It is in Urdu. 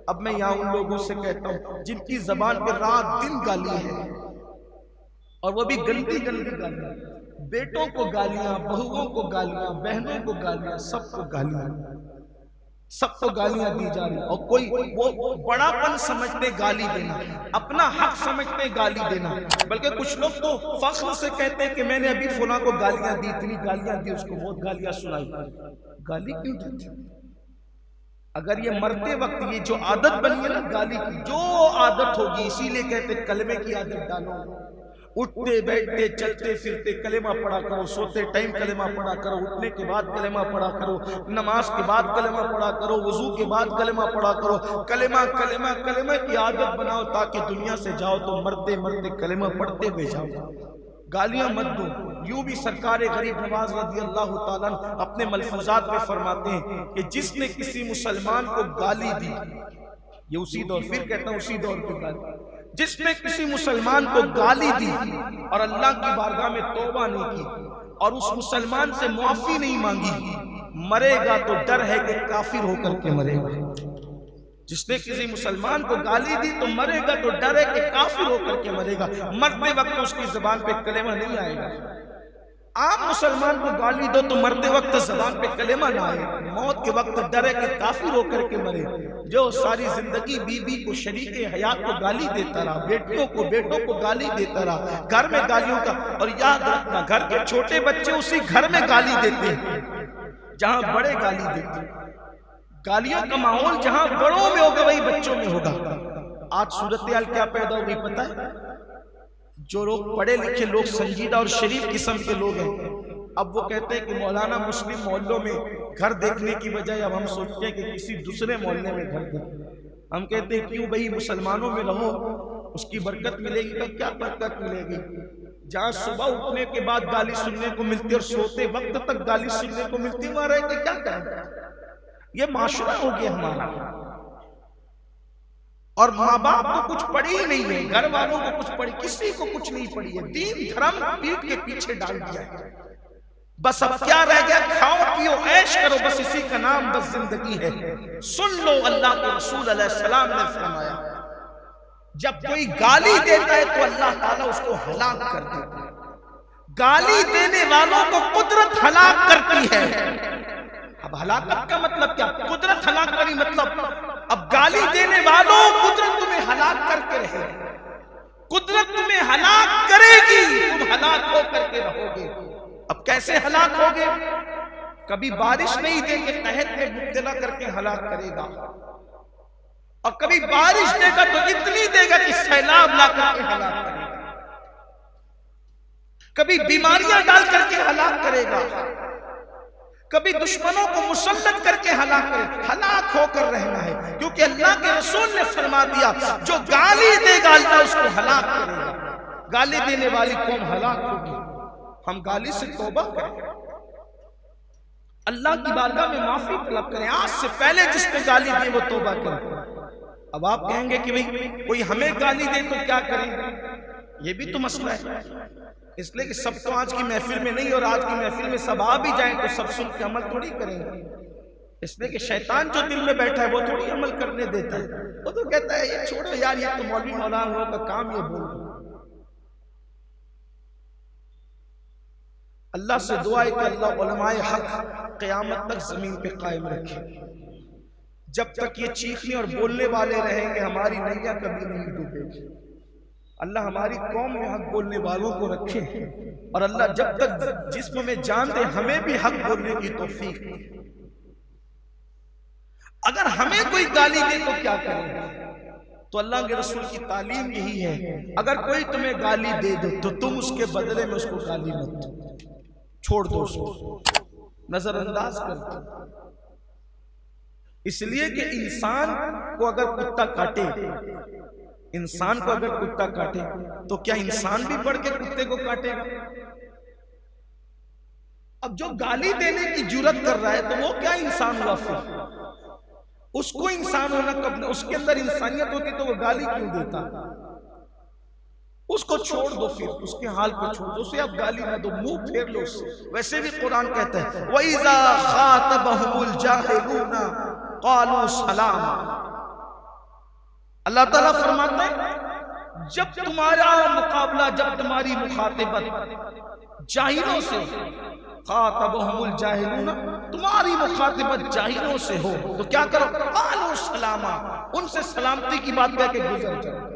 اب میں یہاں ان لوگوں سے کہتا ہوں جن کی زبان پہ رات دن گالی ہے، اور وہ بھی گندی گندی گالیاں، بیٹوں کو گالیاں، بہوؤں کو گالیاں، بہنوں کو گالیاں، سب کو گالیاں، سب کو گالیاں دی جا رہی، اور کوئی وہ بڑا پن سمجھتے گالی دینا، اپنا حق سمجھتے گالی دینا، بلکہ کچھ لوگ تو فخر سے کہتے ہیں کہ میں نے ابھی فلاں کو گالیاں دی، اتنی گالیاں دی، اس کو بہت گالیاں سنائی۔ گالی کیوں دیتے؟ اگر یہ مرتے وقت یہ جو عادت بنی ہے نا گالی کی، جو عادت ہوگی، اسی لیے کہتے کلمے کی عادت ڈالو، اٹھتے بیٹھتے چلتے پھرتے کلمہ پڑھا کرو، سوتے ٹائم کلمہ پڑھا کرو، اٹھنے کے بعد کلمہ پڑھا کرو، نماز کے بعد کلمہ پڑھا کرو، وضو کے بعد کلمہ پڑھا کرو، کلمہ کلمہ کلمہ کی عادت بناؤ تاکہ دنیا سے جاؤ تو مرتے مرتے کلمہ پڑھتے ہوئے جاؤ، گالیاں مت دو۔ یوں بھی سرکار غریب نواز رضی اللہ تعالیٰ اپنے ملفوظات میں فرماتے ہیں کہ جس نے کسی مسلمان کو گالی دی، یہ اسی دور، پھر کہتا ہوں اسی دور کی گالی، جس نے کسی مسلمان کو گالی دی اور اللہ کی بارگاہ میں توبہ نہیں کی اور اس مسلمان سے معافی نہیں مانگی، مرے گا تو ڈر ہے کہ کافر ہو کر کے مرے گا۔ جس نے کسی مسلمان کو گالی دی تو مرے گا تو ڈر ہے کہ کافر ہو کر کے مرے گا، مرتے وقت اس کی زبان پہ کلمہ نہیں آئے گا۔ آپ مسلمان کو گالی دو تو مرتے وقت زبان پہ کلمہ نہ آئے، موت کے وقت ڈر ہے کہ کافر ہو کر کے مرے۔ جو ساری زندگی بیوی کو شریک حیات کو گالی دیتا رہا، بیٹیوں کو بیٹوں کو گالی دیتا رہا، گھر میں گالیوں کا، اور یاد رکھنا گھر کے چھوٹے بچے اسی گھر میں گالی دیتے ہیں جہاں بڑے گالی دیتے ہیں۔ گالیوں کا ماحول جہاں بڑوں میں ہوگا وہی بچوں میں ہوگا۔ آج صورتحال کیا پیدا ہو گئی پتہ ہے؟ جو لوگ پڑھے لکھے لوگ، سنجیدہ اور شریف قسم کے لوگ ہیں، اب وہ کہتے ہیں کہ مولانا مسلم محلوں میں گھر دیکھنے کی بجائے اب ہم سوچتے ہیں کہ کسی دوسرے محلے میں گھر دیکھیں۔ ہم کہتے ہیں کیوں بھئی، مسلمانوں میں رہو، اس کی برکت ملے گی۔ کہ کیا برکت ملے گی؟ جہاں صبح اٹھنے کے بعد گالی سننے کو ملتی اور سوتے وقت تک گالی سننے کو ملتی، وہاں رہ کے کیا کریں؟ یہ معاشرہ ہو گیا ہمارا، اور ماں باپ کو کچھ پڑھی ہی نہیں ہے، گھر والوں کو کچھ پڑھی، کسی کو کچھ نہیں پڑھی ہے، دین دھرم پیٹ کے پیچھے ڈال دیا ہے۔ بس اب کیا رہ گیا؟ کھاؤ پیو عیش کرو، بس اسی کا نام بس زندگی ہے۔ سن لو، اللہ کے رسول علیہ السلام نے فرمایا جب کوئی گالی دیتا ہے تو اللہ تعالیٰ اس کو ہلاک کر دیتا ہے۔ گالی دینے والوں کو قدرت ہلاک کرتی ہے۔ اب ہلاکت کا مطلب کیا؟ قدرت ہلاک کری مطلب اب گالی دینے والوں قدرت تمہیں ہلاک کر کے رہے گی، قدرت تمہیں ہلاک کرے گی، تم ہلاک ہو کر کے رہو گے۔ اب کیسے ہلاک ہوگے؟ کبھی بارش نہیں دے کے قحط میں مبتلا کر کے ہلاک کرے گا، اور کبھی بارش دے گا تو اتنی دے گا کہ سیلاب لا کر کے ہلاک کرے گا، کبھی بیماریاں ڈال کر کے ہلاک کرے گا، کبھی دشمنوں کو مسلط کر کے ہلاک کرے۔ ہلاک ہو کر رہنا ہے، کیونکہ اللہ کے رسول نے فرما دیا جو گالی دے گا اللہ اس کو ہلاک کرے گا۔ گالی دینے والی قوم ہلاک ہوگی۔ ہم گالی سے توبہ کریں، اللہ کی بارگاہ میں معافی طلب کریں، آج سے پہلے جس نے گالی دی وہ توبہ کریں۔ اب آپ کہیں گے کہ بھئی کوئی ہمیں گالی دے تو کیا کریں؟ یہ بھی تو مسئلہ ہے، اس لیے کہ سب تو آج کی محفل میں نہیں، اور آج کی محفل میں سب آ بھی جائیں تو سب سن کے عمل تھوڑی کریں گے، اس لیے کہ شیطان جو دل میں بیٹھا ہے وہ تھوڑی عمل کرنے دیتا ہے، وہ تو کہتا ہے یہ چھوڑو یار، یہ تو مولوی مولانا کا کام یہ بول۔ اللہ سے دعا ہے کہ اللہ علماء حق قیامت تک زمین پہ قائم رکھے، جب تک یہ چیخنے اور بولنے والے رہیں گے ہماری نیا کبھی نہیں ڈوبے گی۔ اللہ ہماری قوم میں حق بولنے والوں کو رکھے، اور اللہ جب تک جسم میں جان دے ہمیں بھی حق بولنے کی توفیق دے۔ اگر ہمیں کوئی گالی دے تو کیا کریں؟ تو اللہ کے رسول کی تعلیم یہی ہے، اگر کوئی تمہیں گالی دے دے تو تم اس کے بدلے میں اس کو گالی مت دو، چھوڑ دو، اس کو نظر انداز کر دو۔ اس لیے کہ انسان کو اگر کتا کاٹے، انسان کو اگر کتا کاٹے تو کیا انسان بھی بڑھ کے کتے کو کاٹے گا؟ اب جو گالی دینے کی جرات کر رہا ہے تو وہ کیا انسان ہوا؟ پھر اس کو انسان ہونا کب؟ اس کے اندر انسانیت ہوتی تو وہ گالی کیوں دیتا؟ اس کو چھوڑ دو، پھر اس کے حال کو چھوڑ دو، اسے اب گالی نہ دو، منہ پھیر لو اس سے۔ ویسے بھی قرآن کہتا ہے وَإِذَا خَاطَبَهُمُ الْجَاهِلُونَ قَالُوا سَلَامًا، اللہ تعالیٰ فرماتے ہیں جب تمہارا مقابلہ، جب تمہاری مخاطبت جاہلوں سے، خاطبہم الجاہلون، تمہاری مخاطبت جاہلوں سے ہو تو کیا کرو؟ قالوا سلاما، ان سے سلامتی کی بات کہہ کے گزر جاؤ۔